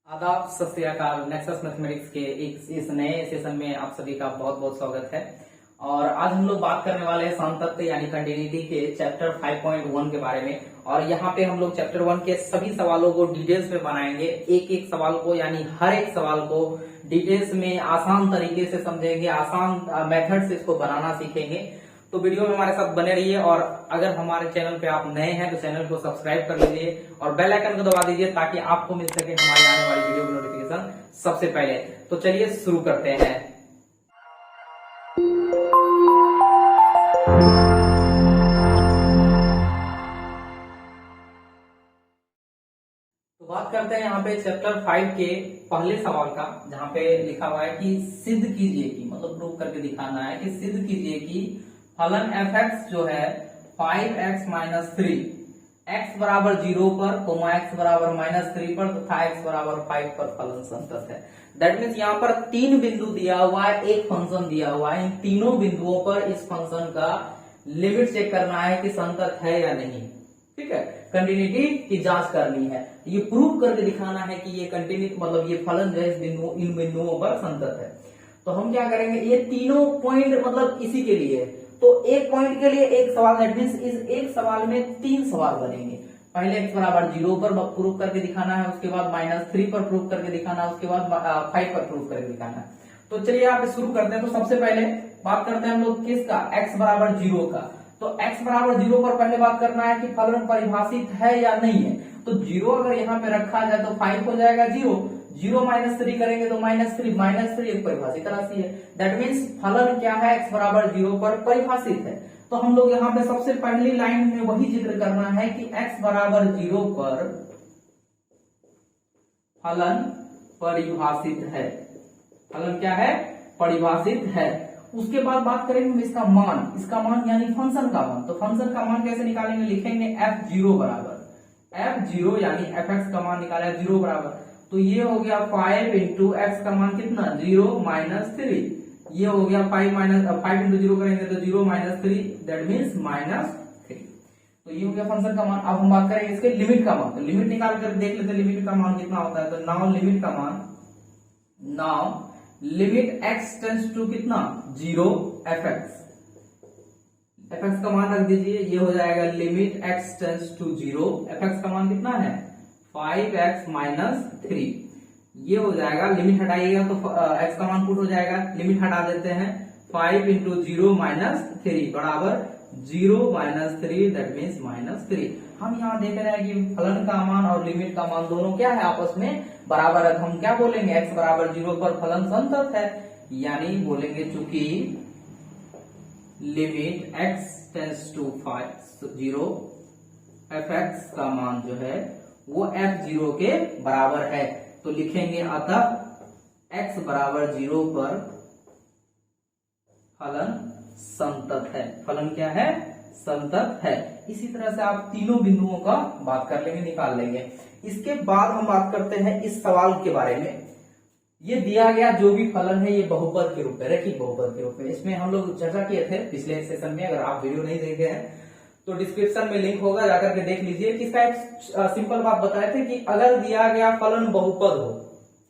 आदाब, सत श्री अकाल। नेक्सस मैथमेटिक्स के इस नए सेशन में आप सभी का बहुत बहुत स्वागत है। और आज हम लोग बात करने वाले हैं सांतत्य यानी कंटिन्यूटी के चैप्टर 5.1 के बारे में। और यहाँ पे हम लोग चैप्टर 1 के सभी सवालों को डिटेल्स में बनाएंगे, एक एक सवाल को यानी हर एक सवाल को डिटेल्स में आसान तरीके से समझेंगे, आसान मेथड से इसको बनाना सीखेंगे। तो वीडियो में हमारे साथ बने रहिए। और अगर हमारे चैनल पे आप नए हैं तो चैनल को सब्सक्राइब कर लीजिए और बेल आइकन को दबा दीजिए ताकि आपको मिल सके हमारी आने वाली वीडियो की नोटिफिकेशन सबसे पहले। तो चलिए शुरू करते हैं। तो बात करते हैं यहाँ पे चैप्टर 5 के पहले सवाल का, जहाँ पे लिखा हुआ है कि सिद्ध कीजिए की, मतलब प्रूव करके दिखाना है कि सिद्ध कीजिए कि फलन f(x) जो है 5x - 3 x बराबर 0 पर, x बराबर -3 पर तथा x बराबर 5 पर फलन संतत है। दैट मीन्स यहाँ पर तीन बिंदु दिया हुआ है, एक फंक्शन दिया हुआ है। इन तीनों बिंदुओं पर इस फंक्शन का लिमिट चेक करना है कि संतत है या नहीं। ठीक है, कंटिन्यूटी की जांच करनी है, ये प्रूव करके दिखाना है कि ये कंटिन्यू मतलब ये फलन जो है इन बिंदुओं पर संतत है। तो हम क्या करेंगे, ये तीनों पॉइंट मतलब इसी के लिए, तो एक पॉइंट के लिए एक सवाल, दैट मीन्स इस एक सवाल में तीन सवाल बनेंगे। पहले x बराबर 0 पर प्रूव करके दिखाना है, उसके बाद -3 पर प्रूव करके दिखाना है, उसके बाद 5 पर प्रूव करके दिखाना है। तो चलिए यहाँ पे शुरू करते हैं। तो सबसे पहले बात करते हैं हम लोग किसका, x बराबर 0 का। तो x बराबर 0 पर पहले बात करना है कि फलन परिभाषित है या नहीं है। तो 0 अगर यहाँ पे रखा जाए तो 5 हो जाएगा 0 -3 करेंगे तो -3 एक परिभाषित राशि है। दैट मीन्स फलन क्या है, x बराबर 0 पर परिभाषित है। तो हम लोग यहाँ पे सबसे पहली लाइन में वही जिक्र करना है कि x बराबर 0 पर फलन परिभाषित है। फलन क्या है, परिभाषित है। उसके बाद बात करेंगे हम इसका मान यानी फंक्शन का मान। तो फंक्शन का मान कैसे निकालेंगे, लिखेंगे f0 बराबर f0 यानी fx का मान निकाला 0 बराबर, तो ये हो गया 5 इंटू एक्स का मान कितना 0 -3, ये हो गया 5 इंटू 0 करेंगे तो 0 -3 दैट मीन्स -3। तो ये हो गया फंक्शन का मान। अब हम बात करेंगे इसके लिमिट का मान। तो लिमिट निकाल कर देख लेते हैं लिमिट का मान कितना होता है। तो नाउ लिमिट का मान, now limit x tends to कितना 0 fx का मान रख दीजिए, ये हो जाएगा limit x tends to 0 fx का मान कितना है 5x - 3, ये हो जाएगा। लिमिट हटाइएगा तो x का मान पुट हो जाएगा, लिमिट हटा देते हैं 5 इंटू 0 -3 बराबर 0 -3 दैट मीन्स -3। हम यहाँ देख रहे हैं कि फलन का मान और लिमिट का मान दोनों क्या है, आपस में बराबर है। तो हम क्या बोलेंगे, x बराबर 0 पर फलन संतत है, यानी बोलेंगे चूंकि limit x tends to 0 fx का मान जो है वो f0 के बराबर है। तो लिखेंगे अतः x बराबर 0 पर फलन संतत है। फलन क्या है, संतत है। इसी तरह से आप तीनों बिंदुओं का बात कर लेंगे, निकाल लेंगे। इसके बाद हम बात करते हैं इस सवाल के बारे में। ये दिया गया जो भी फलन है ये बहुपद के रूप में, रैखिक बहुपद के रूप में। इसमें हम लोग चर्चा किए थे पिछले सेशन में, अगर आप वीडियो नहीं देखे हैं तो डिस्क्रिप्शन में लिंक होगा, जाकर के देख लीजिए। कि इसका एक सिंपल बात बताए थे कि अगर दिया गया फलन बहुपद हो,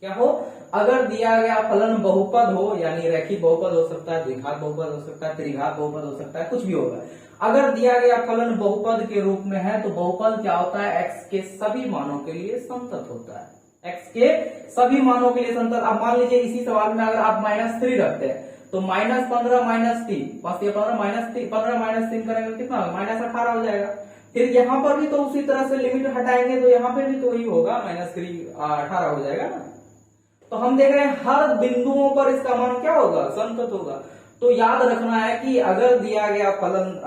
क्या हो, अगर दिया गया फलन बहुपद हो, यानी रैखिक बहुपद हो सकता है, द्विघात बहुपद हो सकता है, त्रिघात बहुपद हो सकता है, कुछ भी होगा। अगर दिया गया फलन बहुपद के रूप में है तो बहुपद क्या होता है, x के सभी मानों के लिए संतत होता है। x के सभी मानों के लिए संतत। अब मान लीजिए इसी सवाल में अगर आप -3 रखते हैं तो -15 -3 बस, ये 15 -3 करेंगे कितना -18 हो जाएगा। फिर यहाँ पर भी तो उसी तरह से लिमिट हटाएंगे तो यहाँ पे भी तो वही होगा, -3 18 हो जाएगा ना। तो हम देख रहे हैं हर बिंदुओं पर इसका मान क्या होगा, संतत होगा। तो याद रखना है कि अगर दिया गया फलन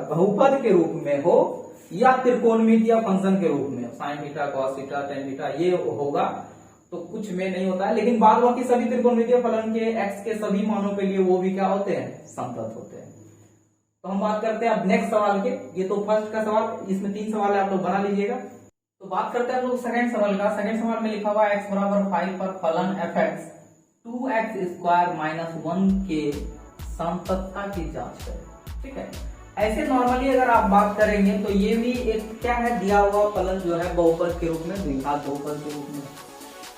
बहुपद के रूप में हो या त्रिकोणमिति या फंक्शन के रूप में, sin theta cos theta tan theta ये होगा तो कुछ में नहीं होता है। लेकिन बाद बाकी सभी त्रिकोणमितीय फलन के x के सभी मानों के लिए वो भी क्या होते हैं, संतत होते हैं। तो हम बात करते हैं अब नेक्स्ट सवाल के। ये तो फर्स्ट का सवाल, इसमें 3 सवाल है, आप लोग बना लीजिएगा। तो बात करते हैं हम लोग सेकंड सवाल का। सेकंड सवाल में लिखा हुआ है x बराबर 5 पर फलन fx 2x² - 1 के संततता की जांच करें। ठीक है, ऐसे नॉर्मली अगर आप बात करेंगे तो ये भी एक क्या है, दिया हुआ फलन जो है बहुपद के रूप में, द्विघात बहुपद के रूप में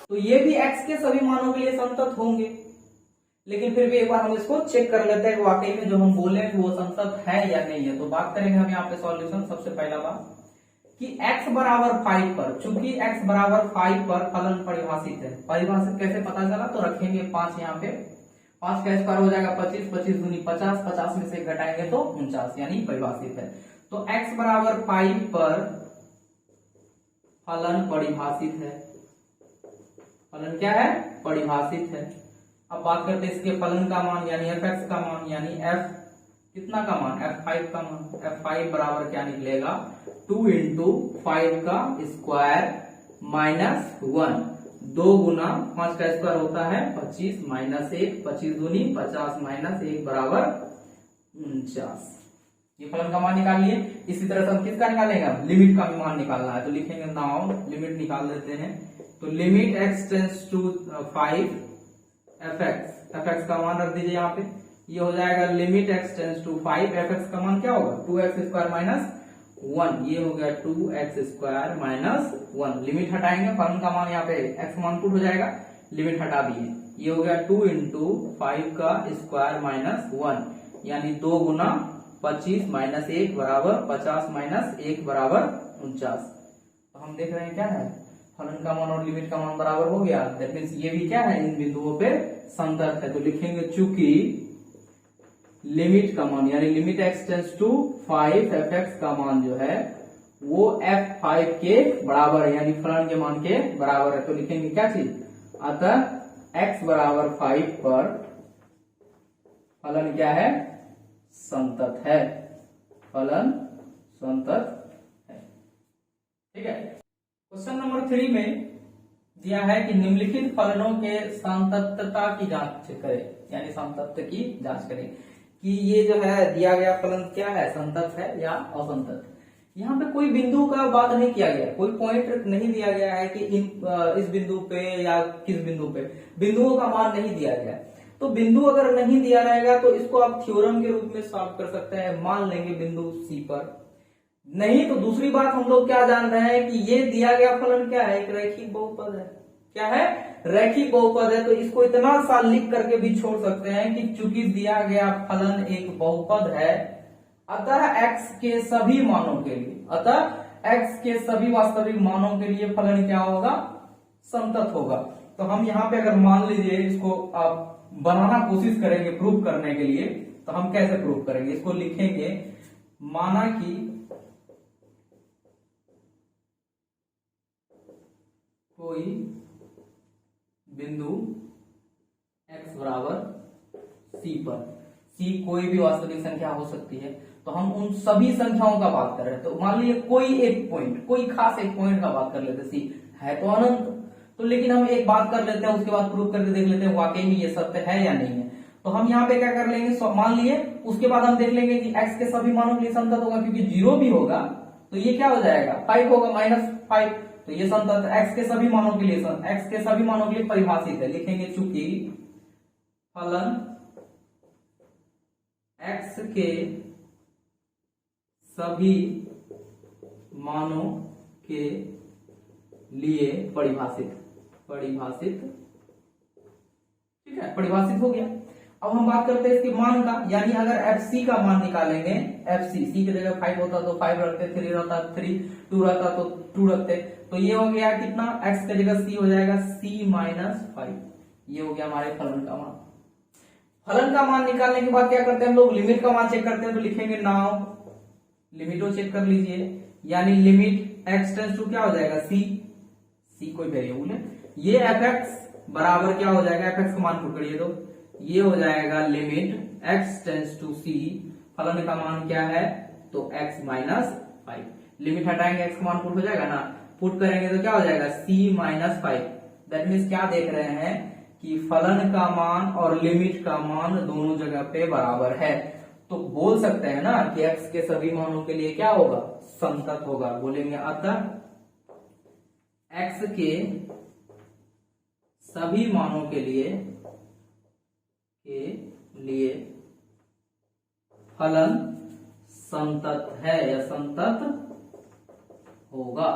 तो ये भी x के सभी मानों के लिए संतत होंगे। लेकिन फिर भी एक बार हम इसको चेक कर लेते हैं कि वाकई में जो हम बोले वो संतत है या नहीं है। तो बात करेंगे हम यहाँ पे सॉल्यूशन। सबसे पहला बात कि x बराबर 5 पर, चूंकि x बराबर 5 पर फलन परिभाषित है। परिभाषित कैसे पता चला? तो रखेंगे 5 यहाँ पे, 5 का स्क्वायर हो जाएगा 25, 25 दूनी 50, 50 में से घटाएंगे तो 49, यानी परिभाषित है। तो x बराबर 5 पर फलन परिभाषित है। फलन क्या है? परिभाषित है। अब बात करते हैं इसके फलन का मान यानी fx का मान, यानी f कितना का मान? f5 का मान। f5 बराबर क्या निकलेगा? 2 इंटू 5 का स्क्वायर माइनस 1, 2 गुना 5 का स्क्वायर होता है 25 माइनस 1, 25 दूनी 50 माइनस 1 बराबर 49। ये फलन का मान निकालिए। इसी तरह से हम किसका निकालेंगे? लिमिट का भी मान निकालना है। तो लिखेंगे नाउ लिमिट निकाल देते हैं। तो limit x tends to 5 fx का मान रख दीजिए यहाँ पे। ये हो जाएगा limit x tends to 5, fx का मान क्या होगा? 2x square minus 1। ये हो गया 2x स्क्वायर माइनस 1। लिमिट हटाएंगे, फलन का मान यहाँ पे x मान पुट हो जाएगा, लिमिट हटा दिए। ये हो गया 2 इंटू 5 का स्क्वायर माइनस 1, यानी 2 गुना 25 माइनस 1 बराबर 50 माइनस 1 बराबर 49। तो हम देख रहे हैं क्या है? फलन का मान और लिमिट का मान बराबर हो गया। दैट मींस ये भी क्या है? इन बिंदुओं पे संतत है। तो लिखेंगे चूंकि लिमिट का मान यानी limit x tends to 5, fx का मान जो है वो f5 के बराबर है, यानी फलन के मान के बराबर है। तो लिखेंगे क्या चीज? अतः x बराबर 5 पर फलन क्या है? संतत है। फलन संतत है। ठीक है। क्वेश्चन नंबर 3 में दिया है कि निम्नलिखित फलनों के संततता की जांच करें, यानी संतत की जांच करें कि ये जो है दिया गया फलन क्या है? संतत है या असंतत। यहाँ पे कोई बिंदु का बात नहीं किया गया, कोई पॉइंट नहीं दिया गया है कि इस बिंदु पे या किस बिंदु पे, बिंदुओं का मान नहीं दिया गया। तो बिंदु अगर नहीं दिया रहेगा तो इसको आप थ्योरम के रूप में सॉल्व कर सकते हैं। मान लेंगे बिंदु C पर, नहीं तो दूसरी बात हम लोग क्या जान रहे हैं कि ये दिया गया फलन क्या है? एक रैखिक बहुपद है। क्या है? रैखिक बहुपद है। तो इसको इतना सा लिख करके भी छोड़ सकते हैं कि चूंकि दिया गया फलन एक बहुपद है, अतः x के सभी मानों के लिए, अतः x के सभी वास्तविक मानों के लिए फलन क्या होगा? संतत होगा। तो हम यहाँ पे अगर मान लीजिए इसको आप बनाना कोशिश करेंगे प्रूव करने के लिए, तो हम कैसे प्रूव करेंगे? इसको लिखेंगे माना कि कोई बिंदु x बराबर C पर, C कोई भी वास्तविक संख्या हो सकती है। तो हम उन सभी संख्याओं का बात कर रहे हैं। तो मान लीजिए कोई एक पॉइंट, कोई खास एक पॉइंट का बात कर लेते, C है तो अनंत। तो लेकिन हम एक बात कर लेते हैं, उसके बाद प्रूव करके देख लेते हैं वाकई में ये सत्य है या नहीं है। तो हम यहाँ पे क्या कर लेंगे? मान लिए, उसके बाद हम देख लेंगे कि x के सभी मानों के लिए संतत होगा, क्योंकि 0 भी होगा तो ये क्या हो जाएगा? 5 होगा, -5। तो ये संतत x के सभी मानों के लिए, x के सभी मानों के लिए परिभाषित है। लिखेंगे चूंकि फलन x के सभी मानों के लिए परिभाषित, ठीक है, परिभाषित हो गया। अब हम बात करते हैं इसके मान का, यानी अगर fc का मान निकालेंगे, fc c की जगह 5 होता तो 5 रखते, 3 रहता 3, 2 रहता तो 2 रखते। तो ये हो गया कितना? x की जगह c हो जाएगा c - 5। ये हो गया हमारे फलन का मान। फलन का मान निकालने के बाद क्या करते हैं हम लोग? लिमिट का मान चेक करते हैं। तो लिखेंगे नाउ लिमिटो चेक कर लीजिए, यानी लिमिट x टेंड्स टू क्या हो जाएगा? c कोई वेरिएबल है। ये fx बराबर क्या हो जाएगा? fx का मान पुट करिए तो ये हो जाएगा limit x tends to c, फलन का मान क्या है? तो x - 5। लिमिट हटाएंगे, x का मान पुट हो जाएगा ना, पुट करेंगे तो क्या हो जाएगा? c - 5। दैट मीन्स क्या देख रहे हैं कि फलन का मान और लिमिट का मान दोनों जगह पे बराबर है। तो बोल सकते हैं ना कि x के सभी मानों के लिए क्या होगा? संतत होगा। बोलेंगे अतः x के सभी मानों के लिए फलन संतत है या संतत होगा।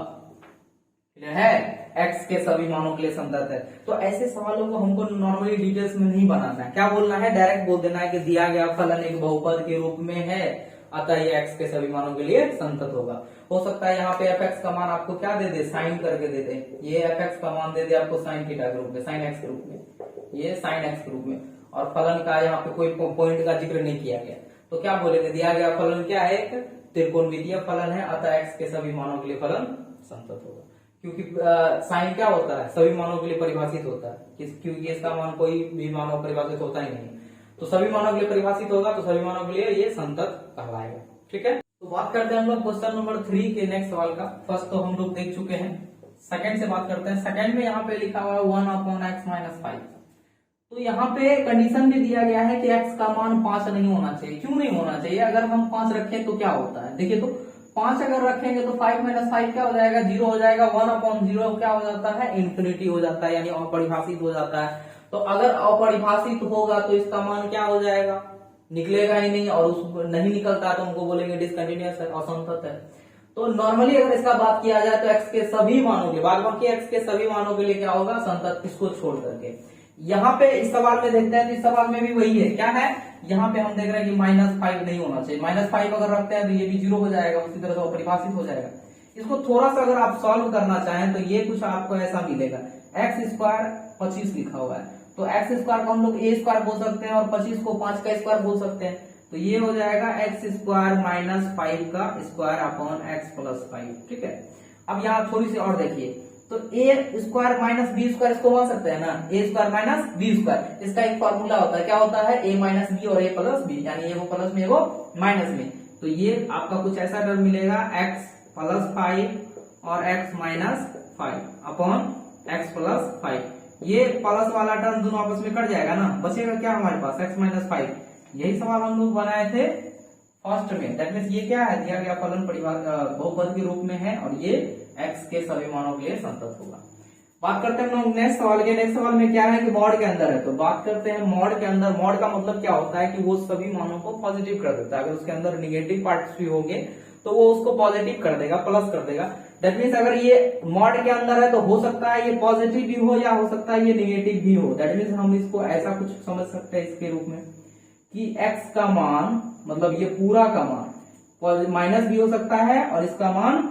है, x के सभी मानों के लिए संतत है। तो ऐसे सवालों को हमको नॉर्मली डिटेल्स में नहीं बनाना है, क्या बोलना है, डायरेक्ट बोल देना है कि दिया गया फलन एक बहुपद के रूप में है, अतः ये x के सभी मानों के लिए संतत होगा। हो सकता है यहाँ पे fx का मान आपको क्या दे दे, साइन करके दे दे, ये fx का मान दे दे आपको साइन थीटा के रूप में, साइन x के रूप में, ये साइन x के रूप में, और फलन का यहाँ पे कोई पॉइंट का जिक्र नहीं किया गया। तो क्या बोलेंगे, दिया गया फलन क्या है, एक त्रिकोणमितीय फलन है, अतः x के सभी मानों के लिए फलन संतत होगा। क्योंकि साइन क्या होता है, सभी मानों के लिए परिभाषित होता है, क्योंकि इसका मान कोई भी मानव परिभाषित होता ही नहीं, तो सभी मानों के लिए परिभाषित होगा, तो सभी मानों के लिए ये संतत कहलाएगा। ठीक है, तो बात करते हैं हम लोग क्वेश्चन नंबर 3 के नेक्स्ट सवाल का। फर्स्ट तो हम लोग देख चुके हैं, सेकंड से बात करते हैं। सेकंड में यहाँ पे लिखा हुआ है 1/x-5। तो यहाँ पे कंडीशन भी दिया गया है कि x का मान 5 नहीं होना चाहिए। क्यों नहीं होना चाहिए, अगर हम 5 रखें तो क्या होता है, देखिए तो 5 अगर रखेंगे तो 5 - 5 क्या हो जाएगा, 0 हो जाएगा। 1/0 क्या हो जाता है, इंफिनिटी हो जाता है, यानी अपरिभाषित हो जाता है। तो अगर अपरिभाषित होगा तो इसका मान क्या हो जाएगा, निकलेगा ही नहीं, और उस नहीं निकलता तो हमको बोलेंगे डिसकंटिन्यूअस है, असंतत है। तो नॉर्मली अगर इसका बात किया जाए तो x के सभी मानों के बाद बाकी x के सभी मानों के लिए क्या होगा, संतत, इसको छोड़ करके। यहाँ पे इस सवाल में देखते हैं तो इस सवाल में भी वही है, क्या है, यहाँ पे हम देख रहे हैं कि -5 नहीं होना चाहिए। -5 अगर रखते हैं तो ये भी 0 हो जाएगा, उसी तरह से अपरिभाषित हो जाएगा। इसको थोड़ा सा अगर आप सॉल्व करना चाहें तो ये कुछ आपको ऐसा मिलेगा, x² 25 लिखा हुआ है, तो x² को हम लोग a² बोल सकते हैं और 25 को 5 का स्क्वायर बोल सकते हैं। तो ये हो जाएगा x² - 5 का स्क्वायर अपॉन x + 5। ठीक है, अब यहाँ थोड़ी सी और देखिए, तो a² - b² इसको मान सकते हैं ना, a² - b²। इसका एक फॉर्मूला होता है, क्या होता है, a - b और a + b, यानी एगो प्लस में एगो माइनस में। तो ये आपका कुछ ऐसा टर्म मिलेगा, x + 5 और x - 5 अपॉन x + 5। ये प्लस वाला टर्म दोनों आपस में कट जाएगा ना, बचेगा क्या हमारे पास, x - 5। यही सवाल हम लोग बनाए थे फर्स्ट में। दैट मींस ये क्या है, दिया गया फलन बहुपद के रूप में है और ये x के सभी मानों के लिए संतत होगा। बात करते हैं हम लोग नेक्स्ट सवाल के। नेक्स्ट सवाल में क्या है कि मॉड के अंदर है, तो बात करते हैं मॉड के अंदर। मॉड का मतलब क्या होता है कि वो सभी मानों को पॉजिटिव कर देता है। अगर उसके अंदर निगेटिव पार्ट्स भी होंगे तो वो उसको पॉजिटिव कर देगा, प्लस कर देगा। दैट मीन्स अगर ये मॉड के अंदर है तो हो सकता है ये पॉजिटिव भी हो या हो सकता है ये निगेटिव भी हो। दैट मीन्स हम इसको ऐसा कुछ समझ सकते हैं इसके रूप में कि x का मान, मतलब ये पूरा का मान माइनस भी हो सकता है और इसका मान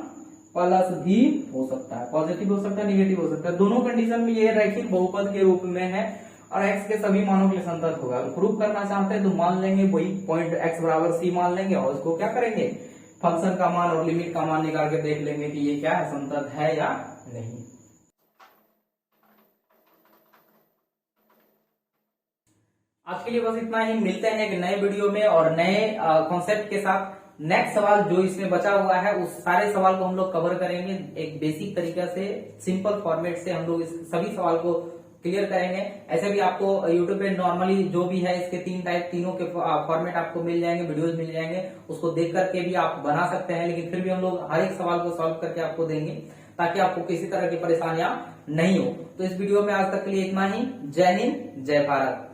प्लस भी हो सकता है, पॉजिटिव हो सकता है, निगेटिव हो सकता है। दोनों कंडीशन में ये रैखिक बहुपद के रूप में है और x के सभी मानों के लिए संतत होगा। प्रूव करना चाहते हैं तो मान लेंगे वही पॉइंट x = c मान लेंगे और उसको क्या करेंगे, फंक्शन का मान और लिमिट का मान निकाल के देख लेंगे कि ये क्या है, संतत है या नहीं। आज के लिए बस इतना ही, मिलते हैं एक नए वीडियो में और नए कॉन्सेप्ट के साथ। नेक्स्ट सवाल जो इसमें बचा हुआ है उस सारे सवाल को हम लोग कवर करेंगे, एक बेसिक तरीका से, सिंपल फॉर्मेट से हम लोग इस सभी सवाल को क्लियर करेंगे। ऐसे भी आपको यूट्यूब पे नॉर्मली जो भी है इसके 3 टाइप, तीनों के फॉर्मेट आपको मिल जाएंगे, वीडियोस मिल जाएंगे, उसको देख करके भी आप बना सकते हैं। लेकिन फिर भी हम लोग हर एक सवाल को सॉल्व करके आपको देंगे ताकि आपको किसी तरह की परेशानियां नहीं हो। तो इस वीडियो में आज तक के लिए इतना ही। जय हिंद, जय भारत।